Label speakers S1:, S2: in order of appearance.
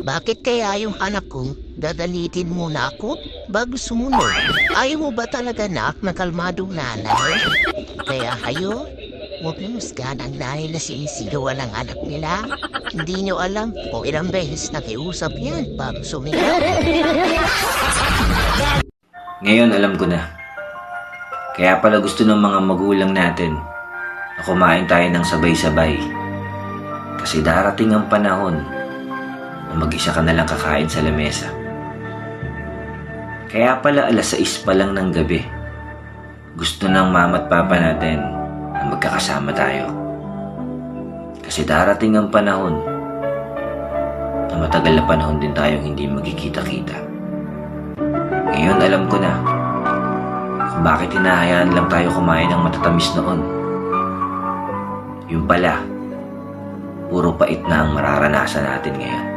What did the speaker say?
S1: Bakit kaya yung anak ko, dadalitin muna ako bago sumunod? Ayaw mo ba talaga na kalmadong nanay? Kaya kayo, huwag niyo husgahan ang nanay na sinisigawan ng anak nila. Hindi niyo alam kung ilang beses nakiusap yan bago sumigaw.
S2: Ngayon alam ko na. Kaya pala gusto ng mga magulang natin na kumain tayo ng sabay-sabay. Kasi darating ang panahon na mag-isa ka na lang kakain sa lamesa. Kaya pala 6:00 pa lang ng gabi, gusto ng mama at papa natin na magkakasama tayo. Kasi darating ang panahon na matagal na panahon din tayong hindi magkikita-kita. Ngayon alam ko na kung bakit hinahayaan lang tayo kumain ng matatamis noon. Yung pala, puro pait na ang mararanasan natin ngayon.